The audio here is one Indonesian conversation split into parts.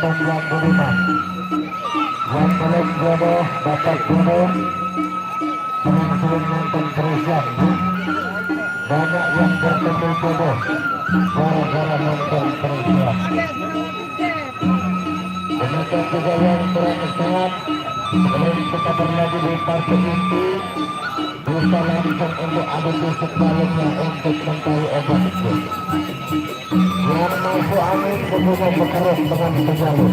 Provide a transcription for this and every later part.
penonton yang beriman, yang belum jodoh dapat jodoh, sering nonton terus ya. Banyak yang bertemu jodoh gara-gara nonton terus ya. Demikian juga yang bersehat, sebelum kita berlagi di partai inti, bisa langsung untuk ada di sebaliknya untuk mencari obat itu. Yang masuk angin tentunya berkerut dengan pejalur.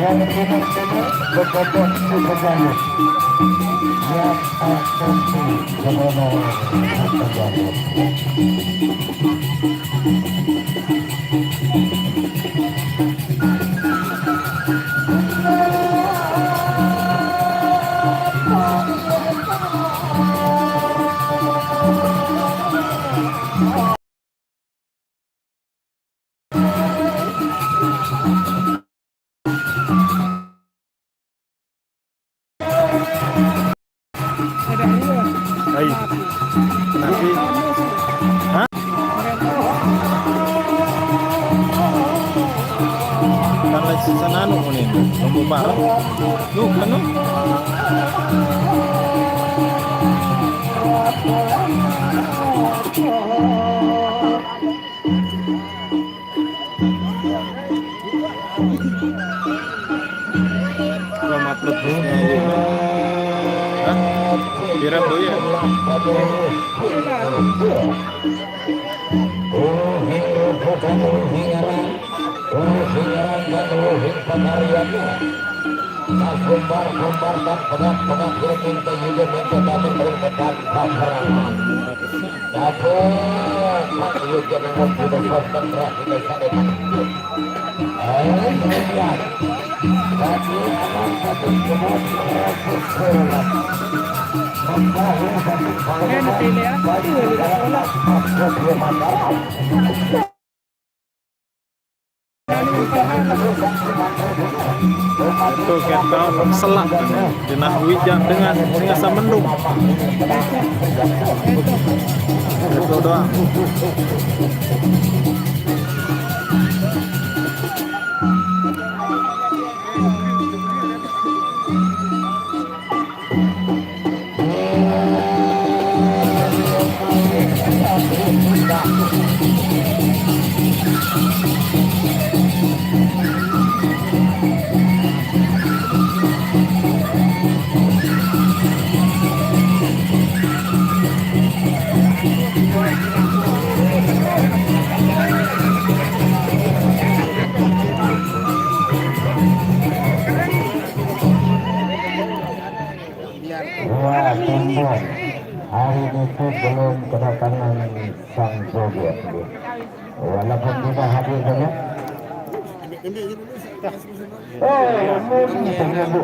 Yang minum-minum berkocok di pejalur. Yang asumsi kebenaran pejalur. Sana anu kunin, lumbu parah. Lu kan Selamat lebihnya ya. Hah? Direm tuh ya. Gombar dan penat-penat minta juga minta kami berdekat pasaran. Dapat mak juga dengan sudah konsentrasi di sana. Lihat. Tapi anak satu semua bersekolah. Membawa satu itu kita selak jenah wijang dengan biasa mendung itu doang. itu belum kedatangan sang joget. Walaupun kita hadir banyak. Mungkin Bu.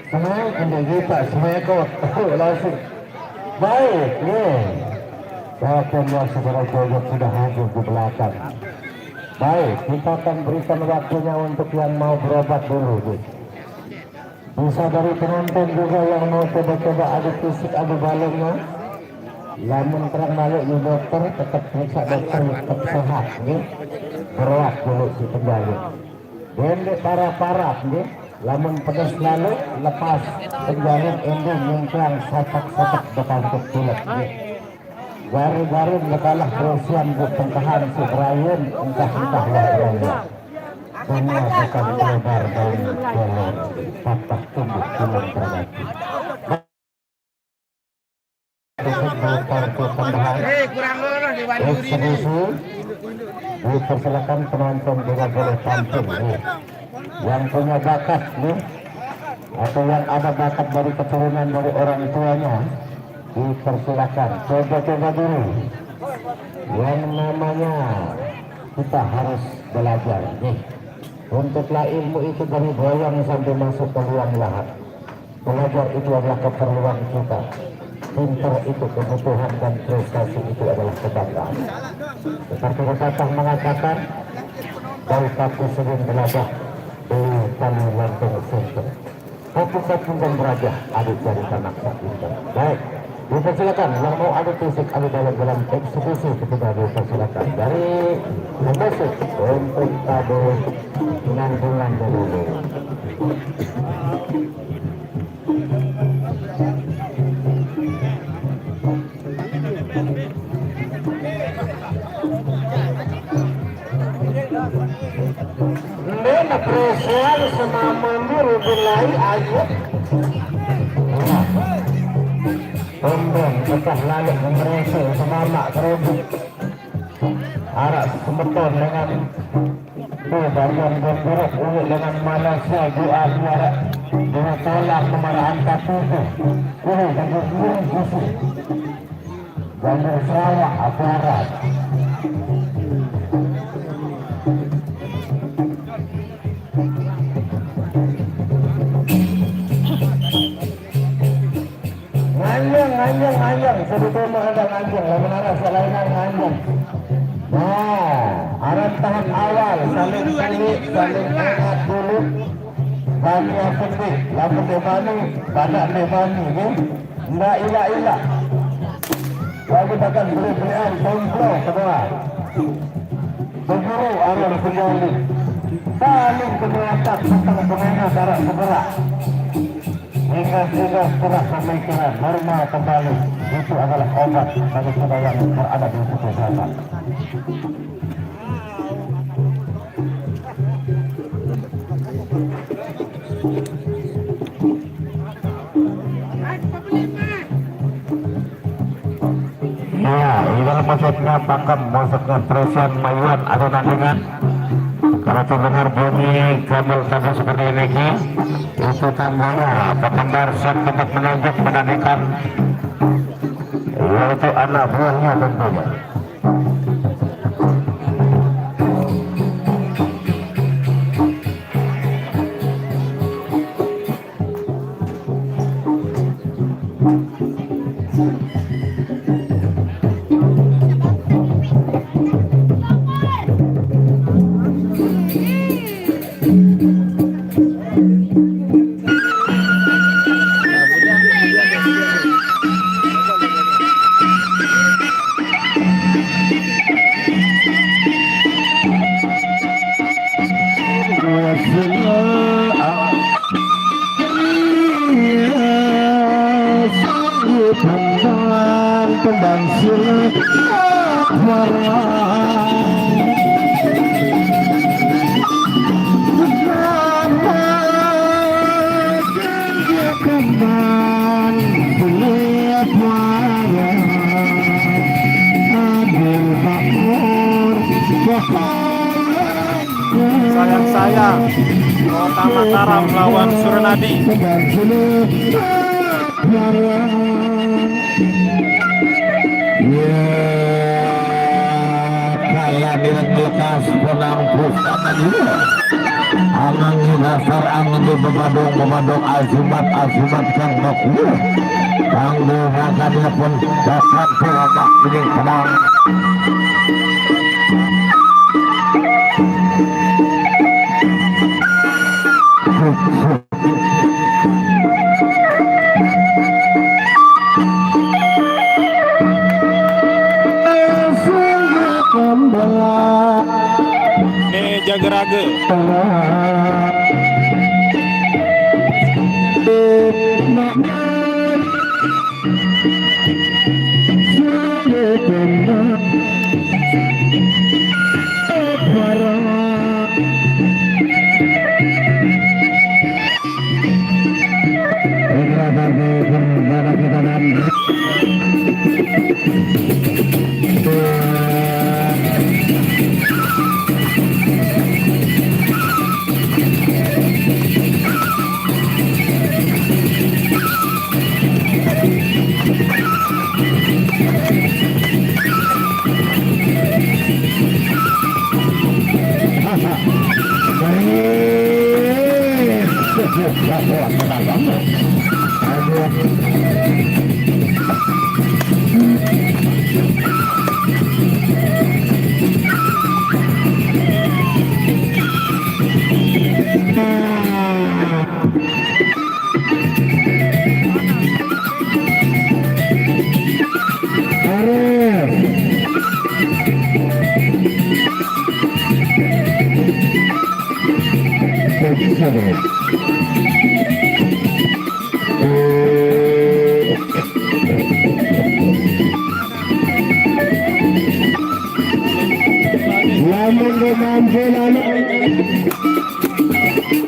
Senang untuk kita semekot. Langsung. Baik, ya. Walaupun yang segera joget sudah hadir di belakang. Baik, kita akan berikan waktunya untuk yang mau berobat dulu, Bu. Bisa dari penonton juga yang mau coba-coba adu fisik, adu balonnya. Lamun terang balik di dokter, tetap periksa dokter, tetap sehat, nih. Berat dulu si penjali. Dendek parah-parah, nih. Lamun pedas lalu, lepas penjalin ending yang satak-satak depan tutup, nih. Garu-garu kalah Rusian bertengkahan si Brian, entah-entah lainnya. Semua akan lebar dan jalan patah tumbuh tulang terbagi. Dipersilakan penonton juga boleh tampil nih. Yang punya bakat nih, atau yang ada bakat dari keturunan dari orang tuanya, dipersilakan coba-coba dulu. Yang namanya kita harus belajar nih. Untuklah ilmu itu dari goyang sampai masuk ke ruang lahat. Belajar itu adalah keperluan kita. Pintar itu kebutuhan dan prestasi itu adalah kebanggaan. Seperti pepatah mengatakan, baik aku sering belajar, kami lantung suntuk. Satu-satu dan beraja, adik jadi anak sakit. Baik, dipersilakan yang mau adu fisik, adu dalam eksekusi ketika dipersilakan dari musik untuk adu penanggungan dulu. Nena presial semama mirulai ayat. Pembeng tetap lalu memeresa semama kerubuk. Arak semeton dengan bagian bergerak unik dengan Malaysia doa juara dengan tolak kemarahan katuku. Dengan burung khusus. Jalur Sarawak aparat. Anjang, sebetulnya ada anjang, lamun ada selainan anjang. Nah, arah tahap awal, saling ingat dulu. Kami apa ni, lamun demani, badak demani, ni, nggak ilah. Lalu takkan beri-berian, kontrol semua. Berburu arah penjali. Saling keberatan tentang pengena darat sebelah. Hingga setelah pemikiran normal kembali, itu adalah obat bagi kita yang berada di situ sana. Ya, ini maksudnya pakem, maksudnya presian mayuan atau nandingan. Kalau terdengar bunyi kabel tabung seperti ini, itu tandanya penggemar siap untuk menunjuk menandakan yaitu anak buahnya tentunya. Sayang-sayang Kota Mataram melawan Suranadi. Ya, kaya dia lekas penang pusat juga. Angang dasar angin di bemadong azimat kang bakul. Kang dohakannya pun dasar peramak ini tenang. Ini Jageraga.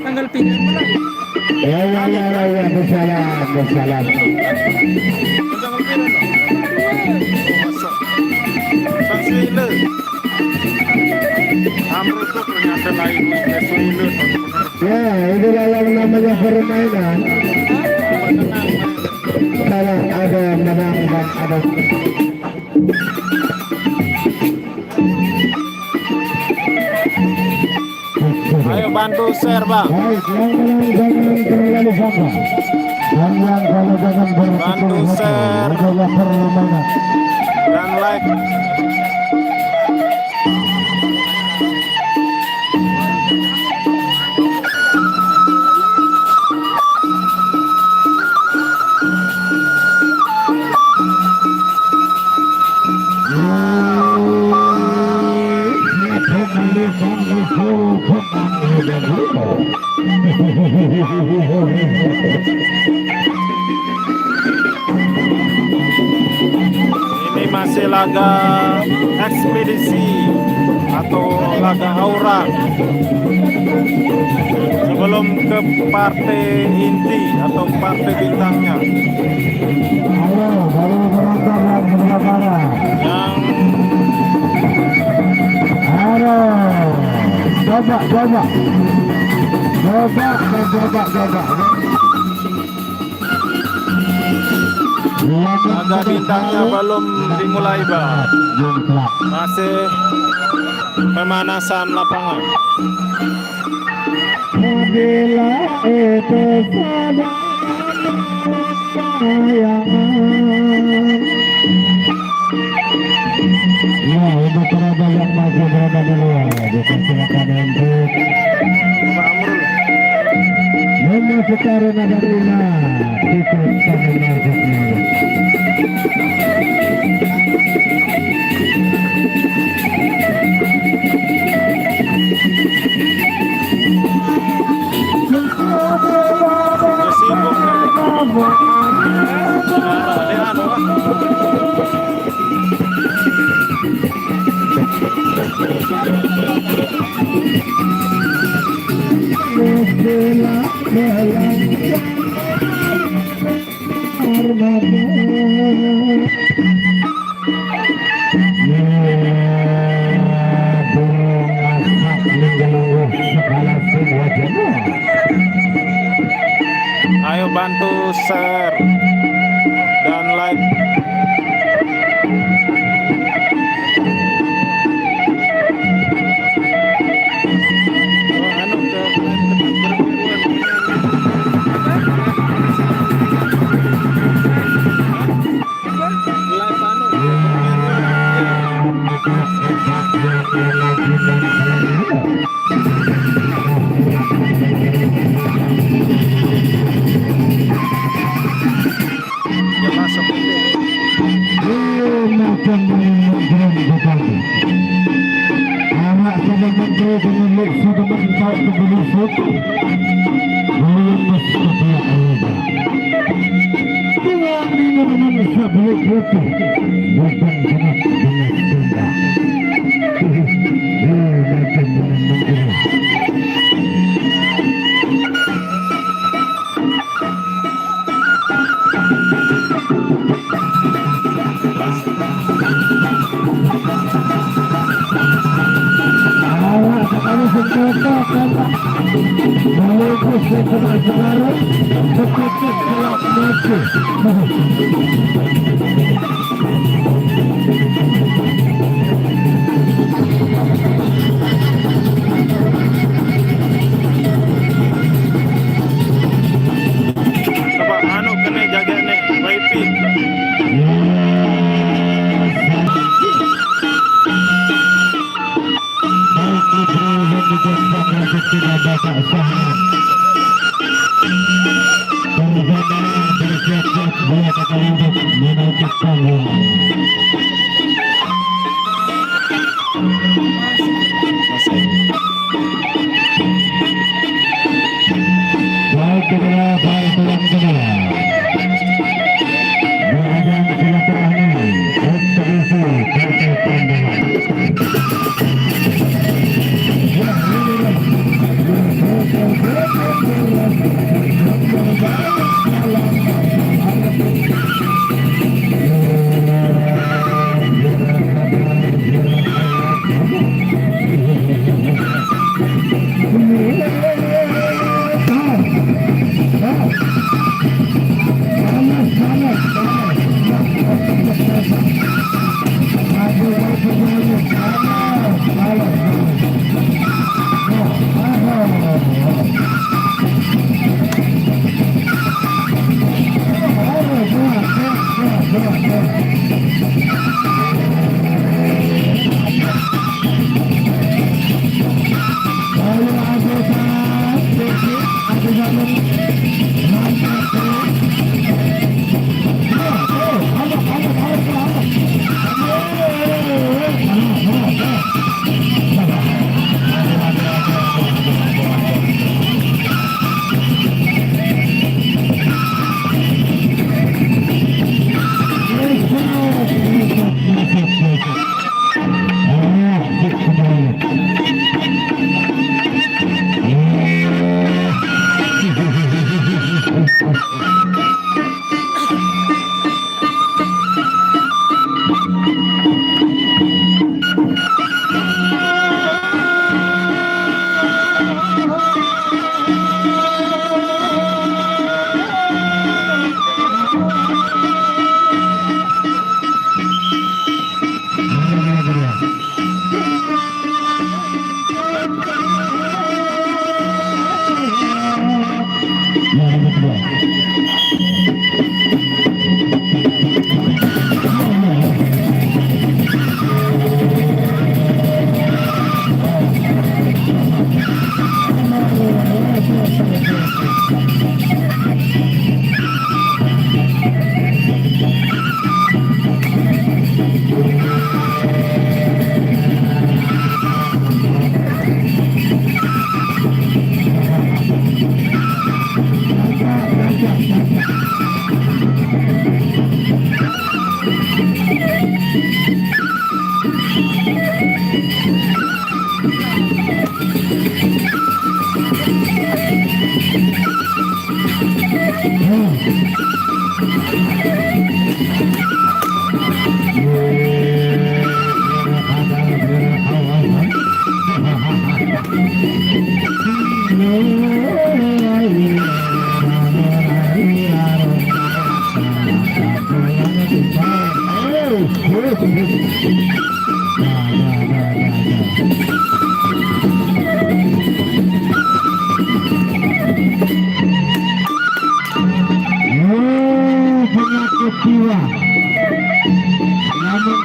Tanggal 3 mo lang. Ya, bersalam. Suila. Amro itu ternyata lain Suila. Ya, inilah yang namanya permainan. Kalau ada menang dan ada Ayo bantu share bang. baik, yang menang jangan terlalu sama. Dan yang kalau jangan Bantu share. adalah permainan. Dan like. Ini masih laga ekspedisi atau laga aura sebelum ke partai inti atau partai bintangnya Halo penonton yang bersabar. yang Halo, coba. laga bintangnya belum dimulai bang, masih pemanasan lapangan. Bila itu sahabat sayangan. Ya, untuk penonton yang masih berada di luar, dipersilakan untuk Pak Amrul. memasuki arena Darina. Tiket kami masuknya. Ya sibuk Ayo bantu share. Perdana Menteri dengan Leksa Kementerian Kebelusuan Melepas Kepala Ayuda Dengan minuman sablik putih bukan sangat dengan tenda Perdana Menteri Kami sekatakan melepas sekolah sekarang seperti kelak mati. Coba anu kena jaga nih, wifi. Tidak dapat sahnya Perdana bersiap-siap bola kekal untuk menaikkan panggung baik kedua baik tulang kedua berajang silaturahmi ekspedisi partai pandangan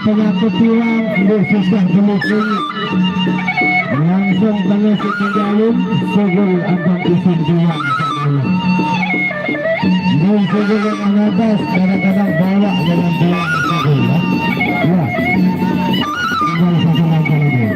penyakit jiwa susah demikian langsung balas tinggalin segel abang isin jiwa dan segel yang atas kadang-kadang bawa dalam jiwa segel ya tinggal satu langkah lagi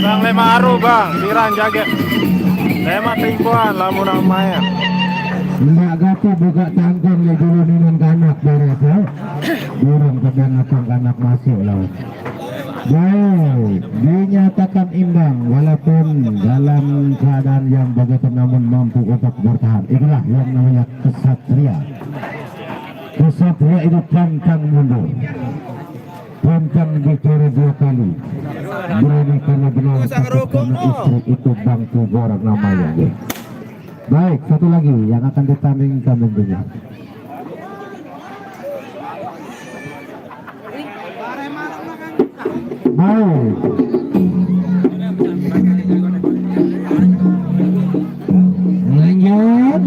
Bang lema aru bang, piran jaget. Lema tingkuan lamun amaya. Mbak Gato buka tangkong ya dulu dengan kanak beres ya. Burung kebanyakan kanak masuk laut. Baik, dinyatakan imbang walaupun dalam keadaan yang begitu namun mampu untuk bertahan. Itulah yang namanya kesatria. Kesatria itu pantang mundur, pantang bicara 2 kali. Berani karena benar karena istri itu bangku borang namanya. Ya. Baik, satu lagi yang akan ditandingkan tentunya. Baik. Lanjut.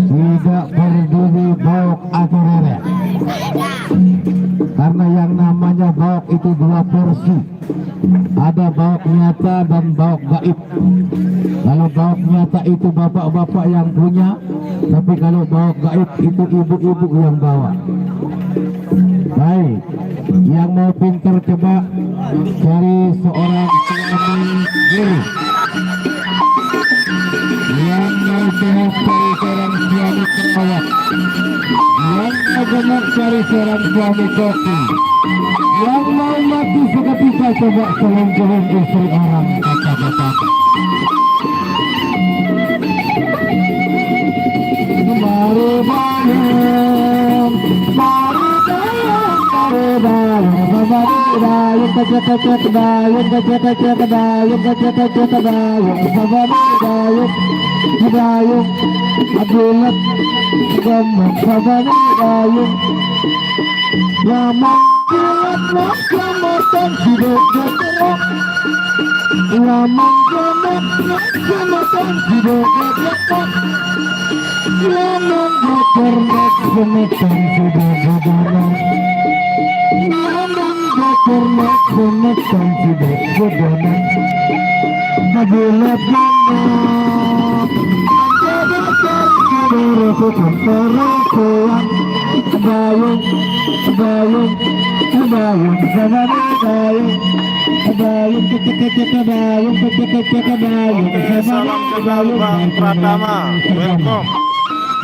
Tidak peduli bauk atau reret. Karena yang namanya bauk itu 2 porsi. Ada bauk nyata dan bauk gaib. Kalau bauk nyata itu bapak-bapak yang punya, tapi kalau bauk gaib itu ibu-ibu yang bawa. Baik, yang mau pintar coba cari seorang suami guru. Yang mau sehat cari seorang suami perawat. Yang mau gemuk cari seorang suami koki. Yang mau mati seketika coba selingkuhin istri orang, kata-kata. Salam kenal Bang Pratama. Welcome.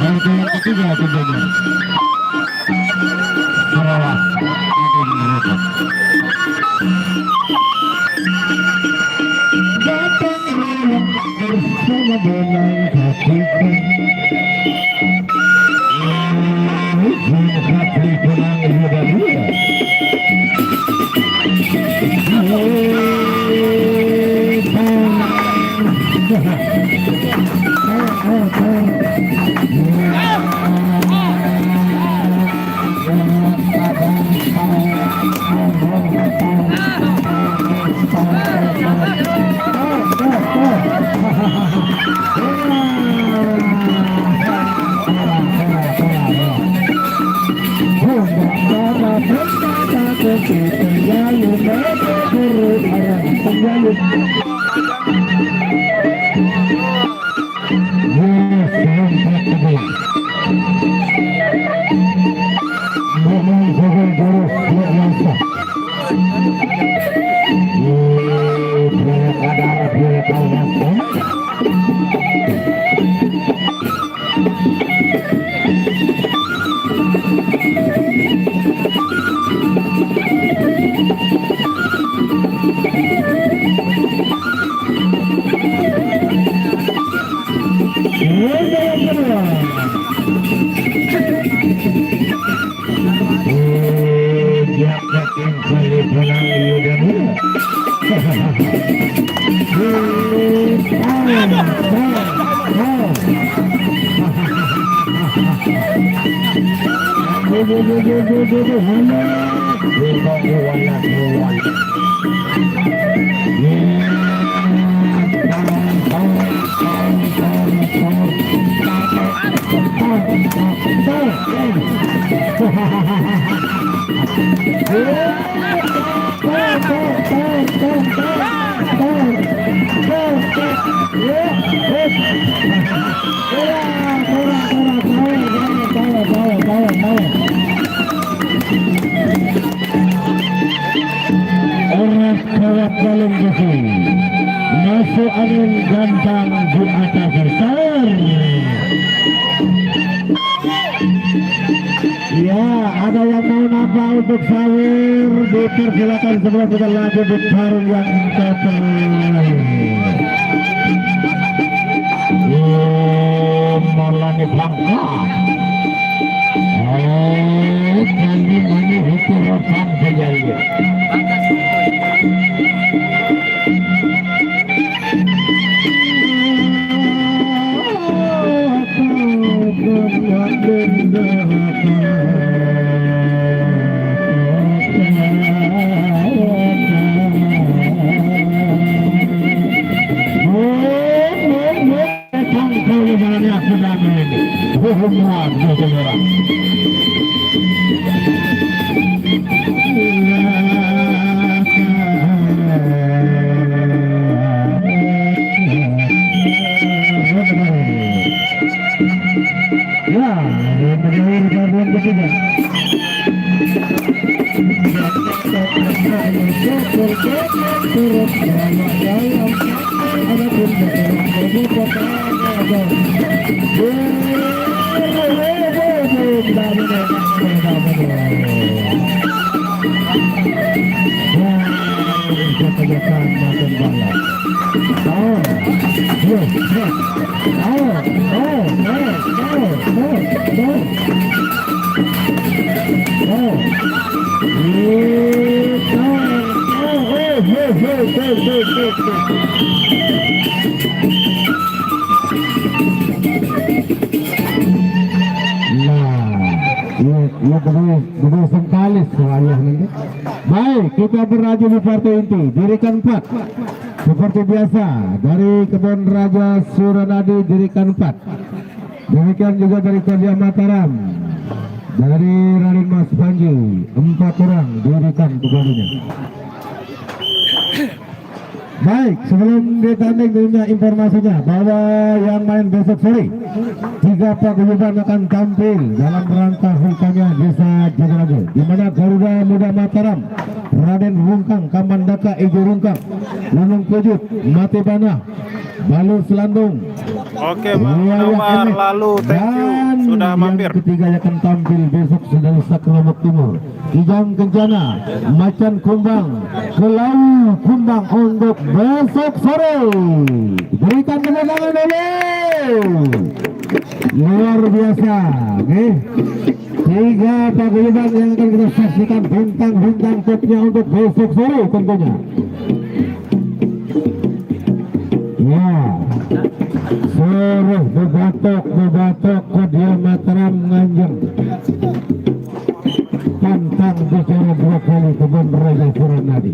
Yang ketiga tentunya. Sarawak. Orang kawat dalam besi masuk angin gantang di atas besar. Ya, ada yang mau nambah untuk sahur, dipersilakan sebelum kita lanjut di tarung yang terakhir. Malani Bangka. Kali mana itu rotan kejadian. Baik, kita berlanjut di partai inti. Dirikan 4 seperti biasa dari Kebun Raja Suranadi, dirikan 4. Demikian juga dari Kerja Mataram, dari Raden Mas Panji 4 orang dirikan keduanya. Baik, sebelum ditanding dunia informasinya bahwa yang main besok sore 3 paguyuban akan tampil dalam rangka hulkanya Desa Jagaraga, di mana Garuda Muda Mataram, Raden Rungkang, Kamandaka Ijo Rungkang, Lunung Pujut, Mati Bana, Balu Selandung. Oke, Bang Umar, lalu thank you sudah mampir. Yang ketiga akan tampil besok dari Sakramuk Timur, Kijang Kencana, Macan Kumbang, Kelau Kumbang untuk besok sore. Berikan tepuk tangan dulu. Luar biasa, oke. 3 paguyuban yang akan kita saksikan bintang-bintang topnya untuk besok sore tentunya. Ya, suruh bebatok Kodia Mataram Nganjeng, pantang bicara 2 kali Kebun Raja Suranadi.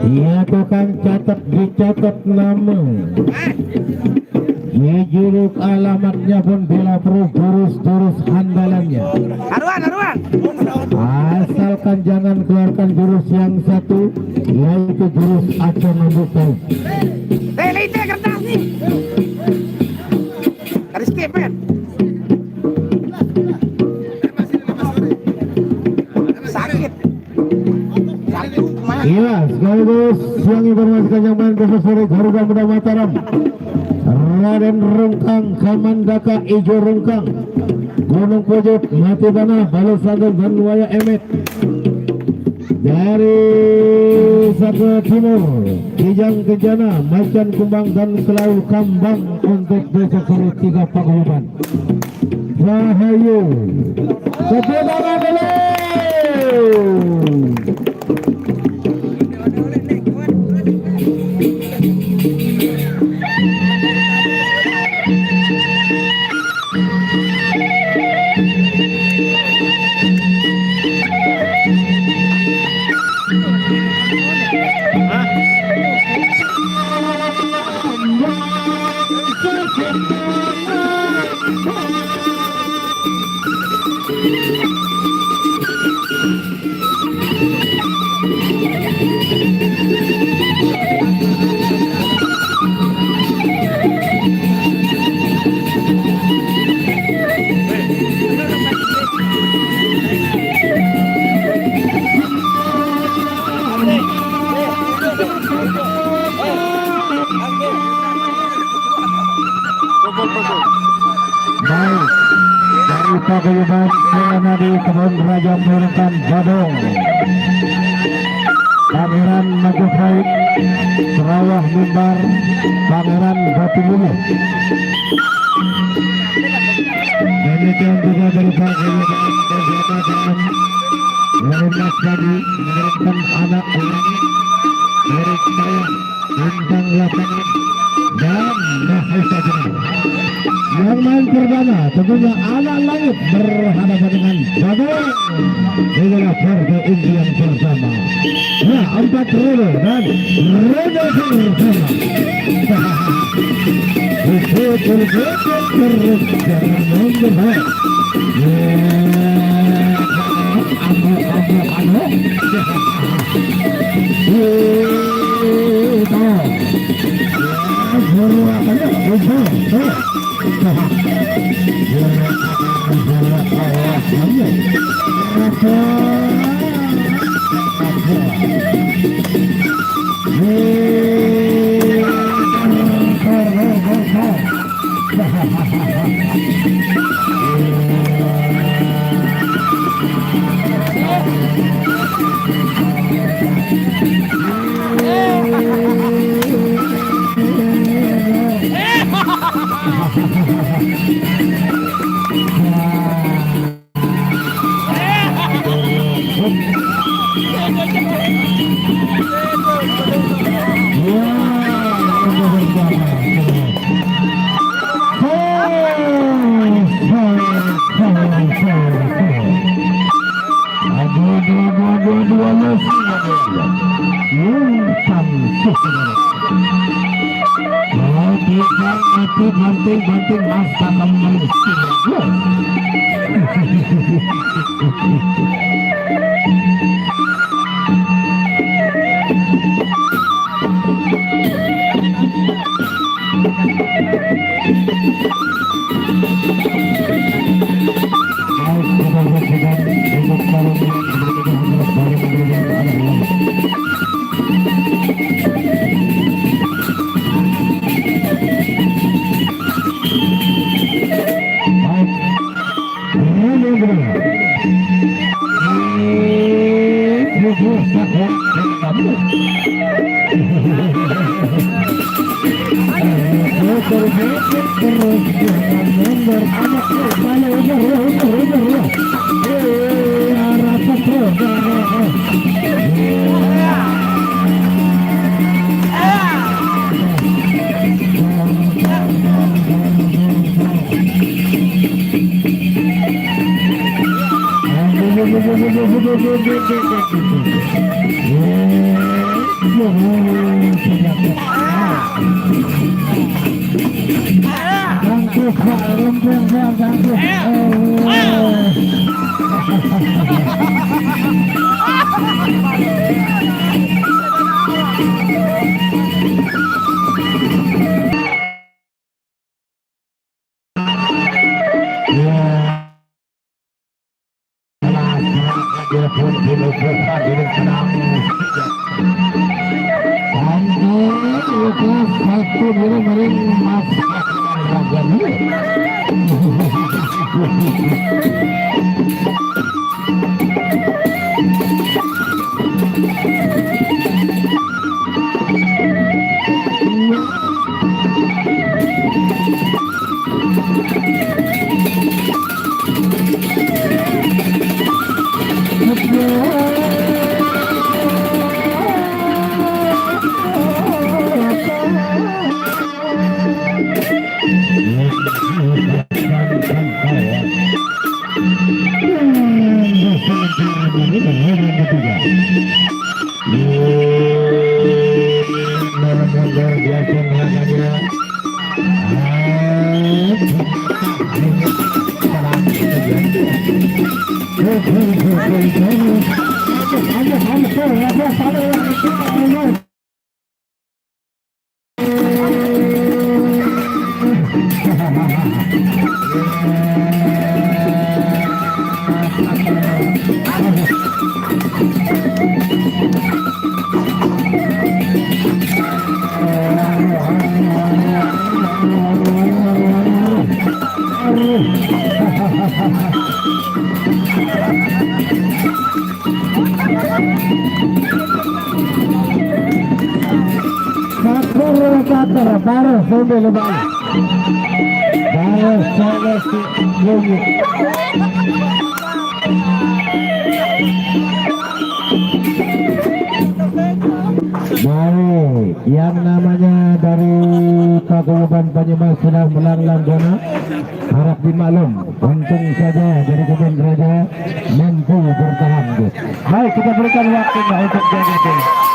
Iya, tukang catat, dicatat nama. Juruk alamatnya pun bila perlu jurus andalannya. Haruan. Asalkan jangan keluarkan jurus yang satu, yaitu jurus acuan membuka. Lihat kertas nih. Garis kepen. Sakit. Iya, sekaligus siang informasikan yang main besok sore Garuda Muda Mataram, Raden Rungkang, Kamandaka Ijo Rungkang, Gunung Pujut, Mati Bana, Balu Selandung, dan Waya Emet. Dari Sakra Timur, Kijang Kencana, Macan Kumbang, dan Kelau Kambang untuk besok sore 3 paguyuban. Rahayu, tepuk tangan dulu. pagayuban Selana di Kebun Raja menurunkan Badong. Pangeran Majapahit Serawah Mimbar Pangeran Batu Bulu. Demikian juga dari pagayuban dan Merendah tadi menurunkan anak ulangi dari saya bintang lapangan dan Mahesa Jenang. Yang main pertama tentunya anak langit berhadapan dengan Badung. Inilah partai inti yang pertama. Ya, 4 roda dan roda pertama. Terus jangan mundur. Banting masa teman baru sampai lebar. Baru sampai lunjuk. Baik, yang namanya dari Paguyuban Banyumas sudah melanglang zona. Harap dimaklum, untung saja dari kebun raja mampu bertahan. Baik, kita berikan waktunya untuk jaga.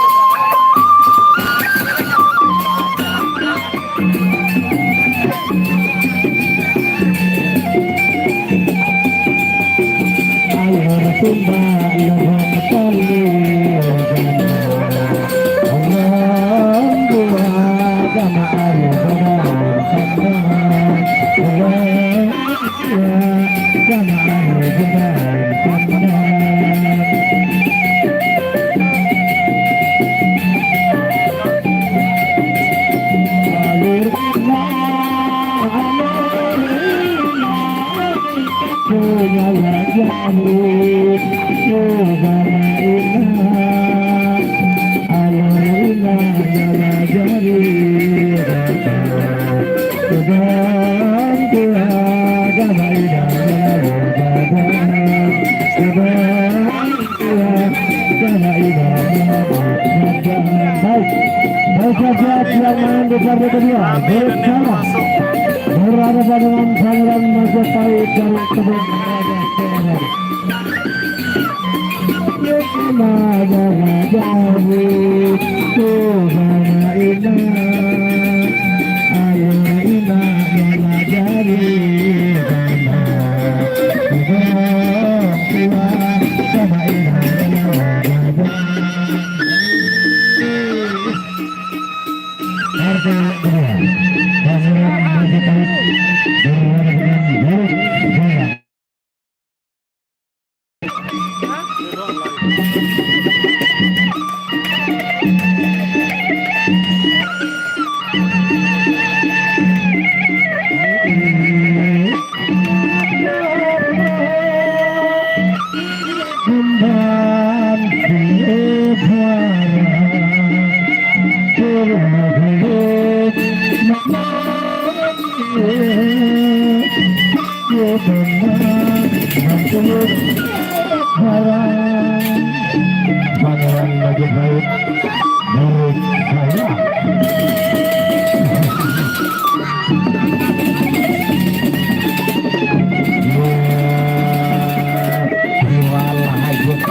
Berhadapan dengan Pangeran Majapahit dari kebun raja Semarang. Mana rajamu, mana inah, ayo inah mana dari sama Pangeran Majapahit menurut saya walah aja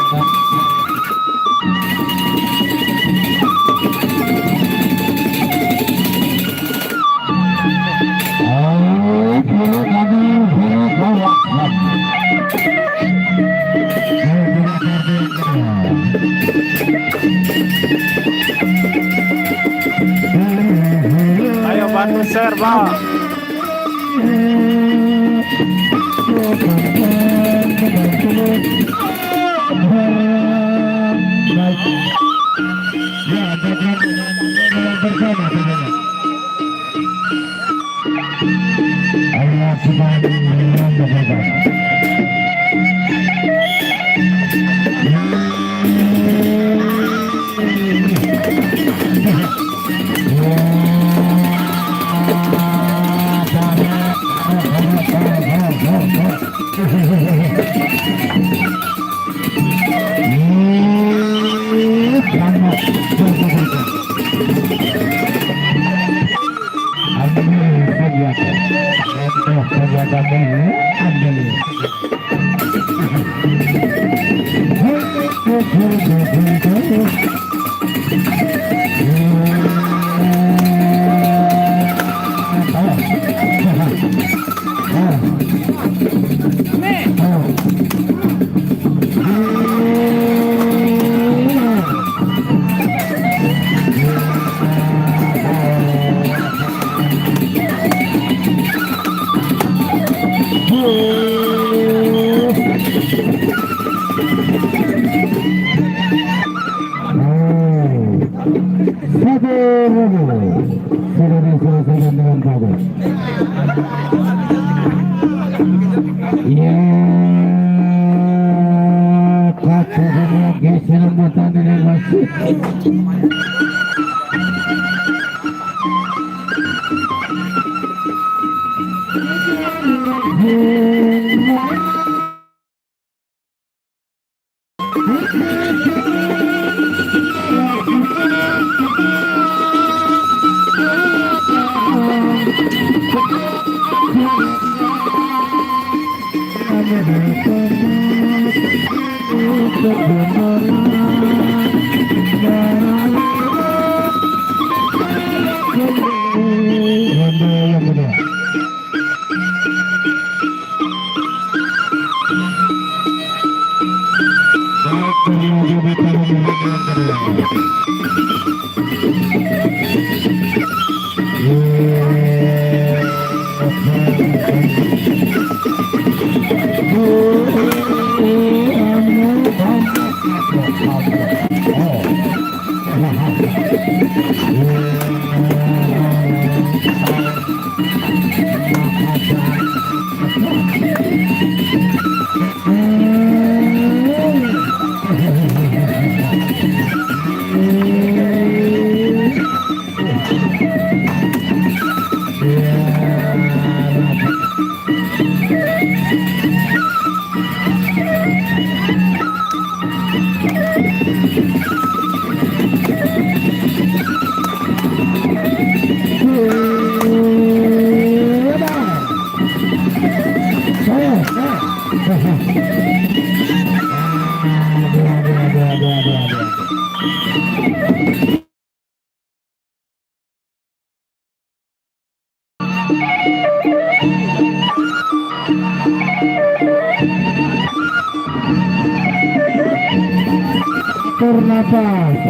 Ayo bantu share, Pak.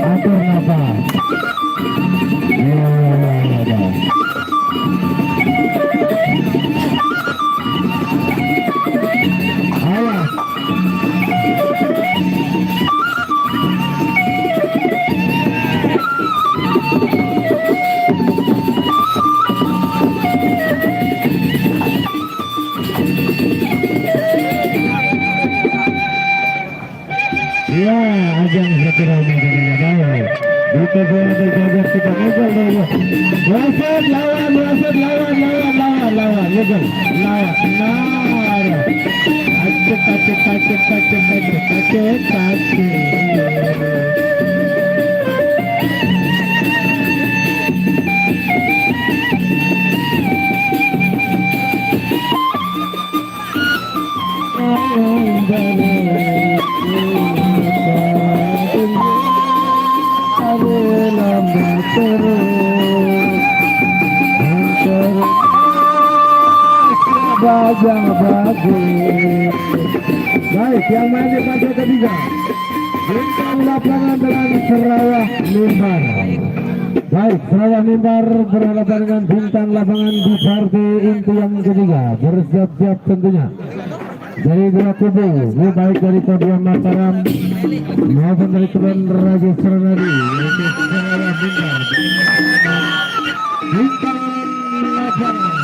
Atur nafas. Ya, ajang satu rombongan dengan baik. Kita boleh berjaga kita ngegal dulu. Wasit lawan, ngegal, lawan. Nah, Bajang bagus. Baik, yang main di fase ketiga bintang lapangan dengan Sarawak Mimbar. Baik, Sarawak Mimbar berhadapan dengan bintang lapangan di partai inti yang ketiga. Bersiap-siap tentunya dari dua kubu, baik dari Kodua Mataram maupun dari Tuan Raja Serenadi, yaitu Sarawak Mimbar. Bintang lapangan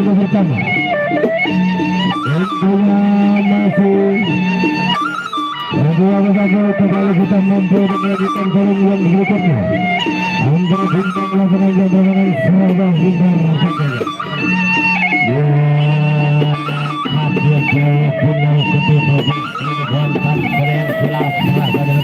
lagu pertama. Tentunya masih kedua bersama kembali kita mampu menjadikan volume yang berikutnya. Antara bintang lapangan dengan Surabaya bintang saja. Ya, hasil jaya final kedua dan transfer kelas dan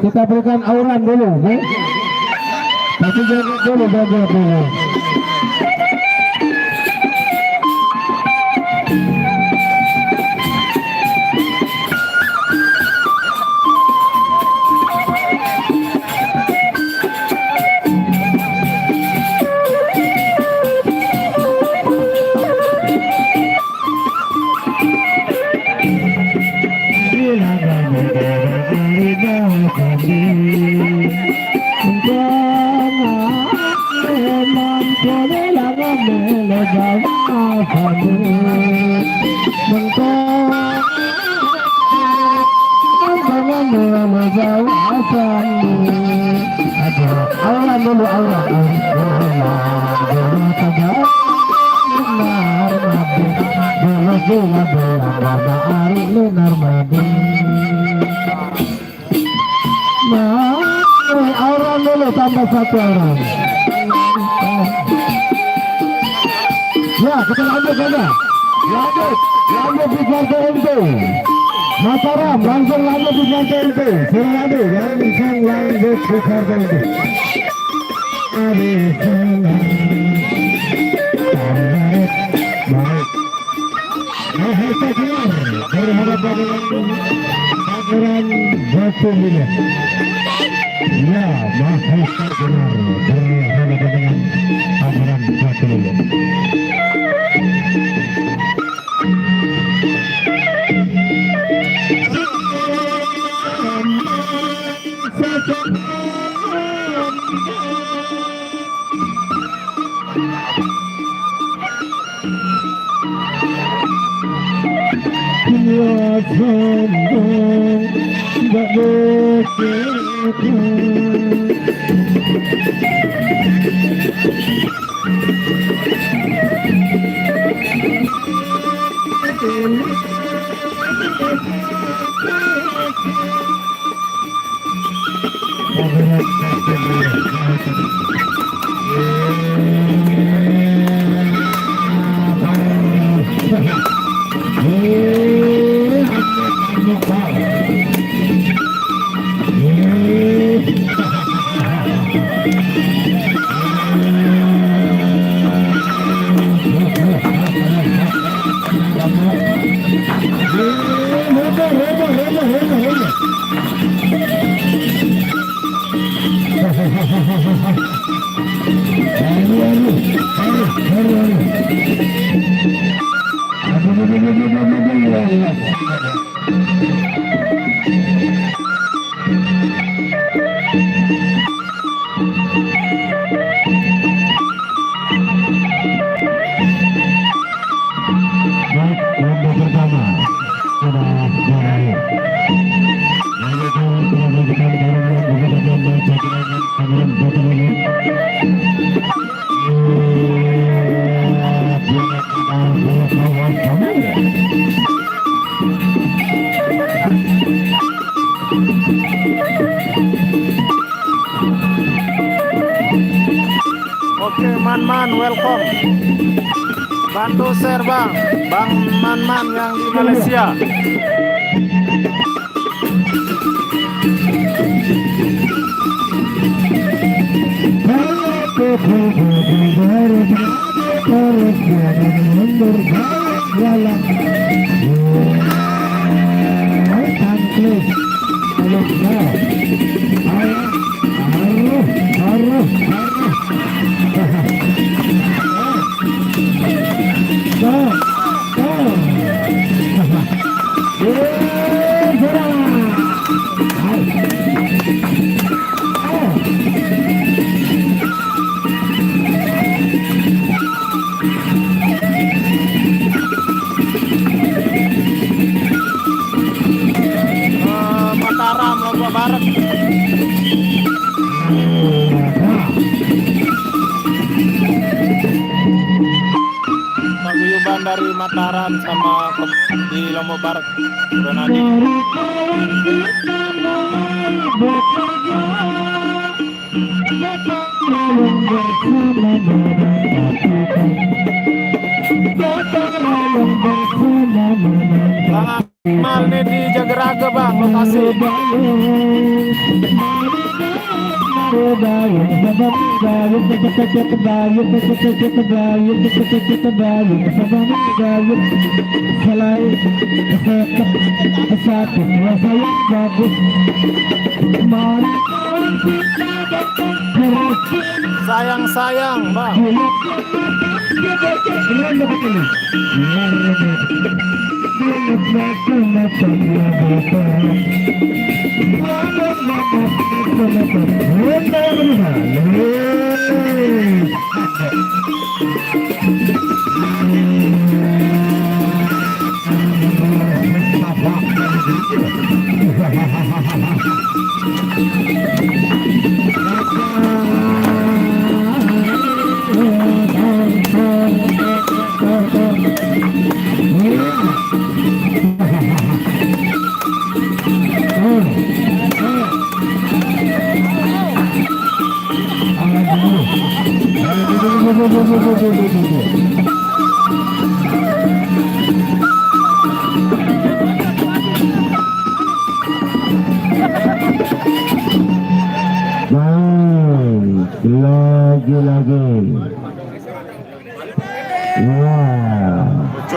kita berikan auran dulu, okay? Tapi jangan dulu, jaga dulu. Auran dulu, tambah satu auran. Ya, kita lanjut saja. Lanjut di partai MP. Mataram, langsung lanjut di partai MP. Silakan yang bisa lanjut di partai MP. Mahesa keluar berhadapan dengan Batu Milik. Ya, Mahesa keluar berhadapan dengan Batu Milik. Oke, Man-Man, welcome. Bantu share bang, Bang Man-Man yang di Malaysia. Mataram, Lombok Barat. Paguyuban dari Mataram sama di Lombok Barat. Udah nanti. Bang Amal nih di Jageraga bang, lokasi. Sayang bang. Lagi. Wah.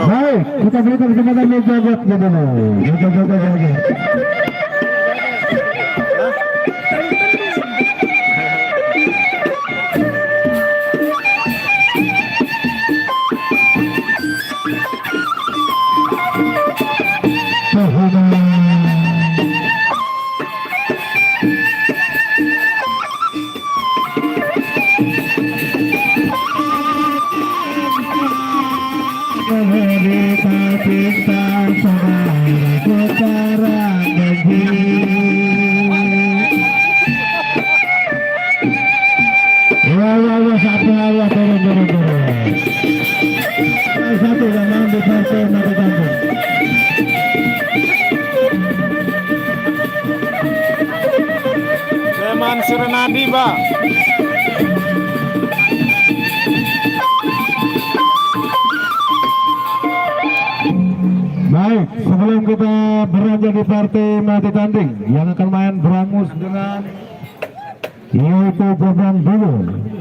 Baik, kita berikan kesempatan menjawab dulu. Leman Surenadi bang. Baik, sebelum kita beranjak di partai mati tanding yang akan main berangus dengan yaitu Jabang dulu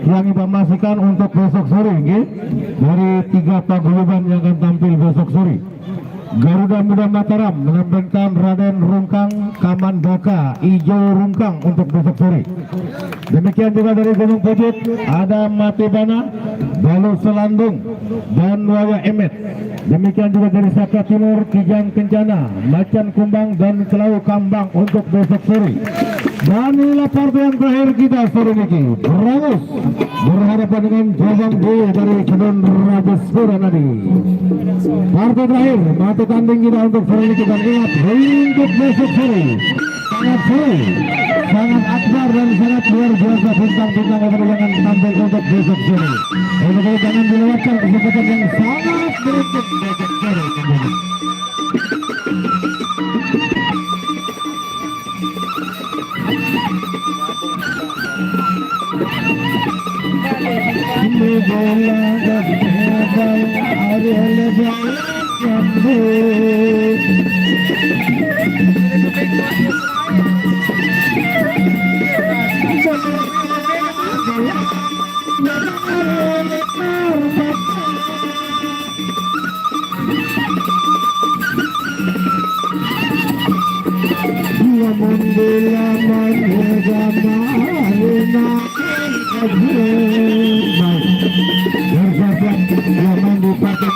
yang informasikan untuk besok sore, okay? Dari 3 paguyuban yang akan tampil besok sore. Garuda Muda Mataram melambangkan Raden Rungkang Kamandaka Ijo Rungkang untuk besok sore. Demikian juga dari Gunung Pujut ada Matibana, Balu Selandung dan Waya Emet. Demikian juga dari Saka Timur Kijang Kencana, Macan Kumbang dan Kelau Kambang untuk besok sore. Dan inilah partai yang terakhir kita sore ini. Berangus berhadapan dengan Jabang B dari Kedon Raja Suranadi. Partai terakhir mata tanding kita untuk sore ini. Kita ingat untuk besok sore sangat seru, sangat akbar dan sangat luar biasa bintang-bintang yang jangan tampil untuk besok sore. Untuk itu jangan dilewatkan kesempatan yang sangat beruntung besok sore. Ini bola dan bola ada lebih nyambut. Dua membela menjaga marina bersiap-siap yang main di partai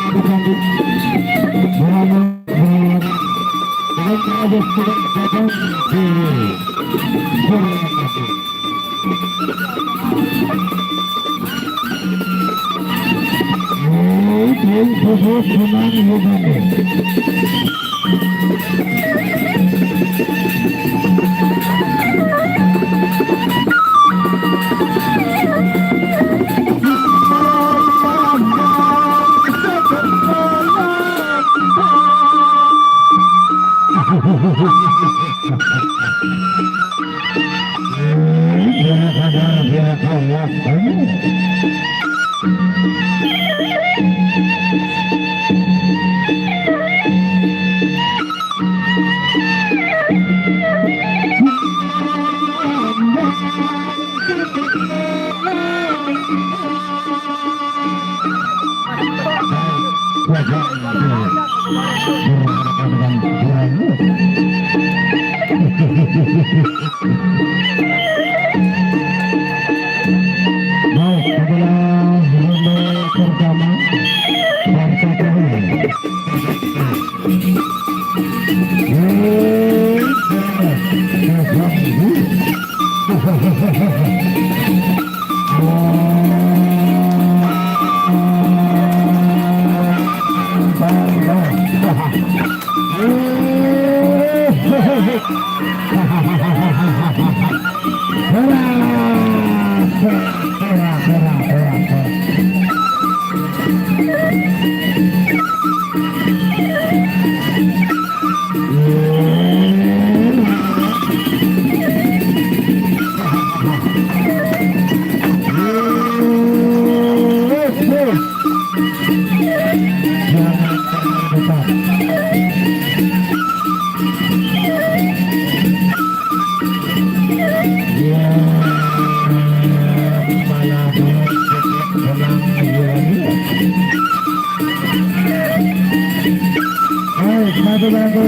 madu-madu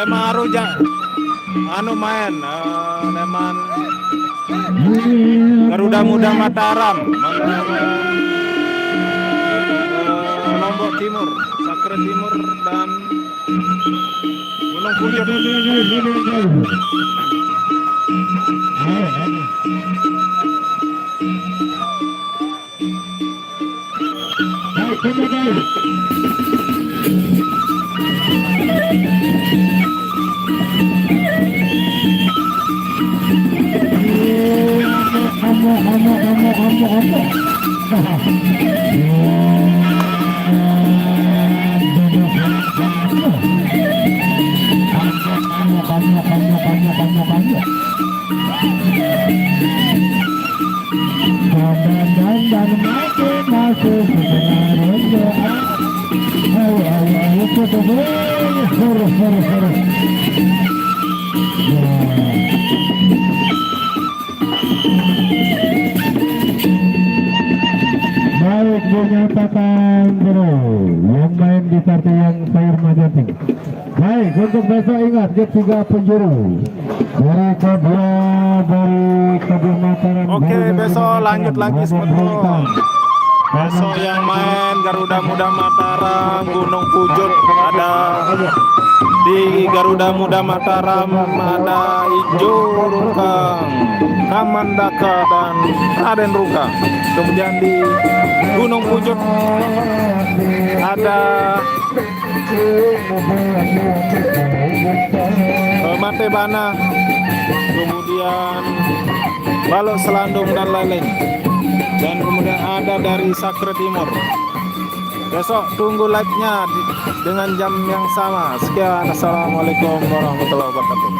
Lemaru anu main Leman Garuda Muda Mataram Lombok Timur, Sakra Timur dan Gunung Pujut. Baik, dinyatakan bro yang main di partai yang sayur majating. Baik, untuk besok ingat dia 3 penjuru dari kedua Mataram. Oke, besok lanjut lagi sebentar. Besok yang main Garuda Muda Mataram, Gunung Pujut ada di Garuda Muda Mataram ada Ijo Rukang, Kamandaka dan Raden Rukang. Kemudian di Gunung Pujut ada Mate Bana, kemudian Balok Selandung dan lain-lain. Dan kemudian ada dari Sakra Timur. Besok tunggu live-nya dengan jam yang sama. Sekian, assalamualaikum warahmatullahi wabarakatuh.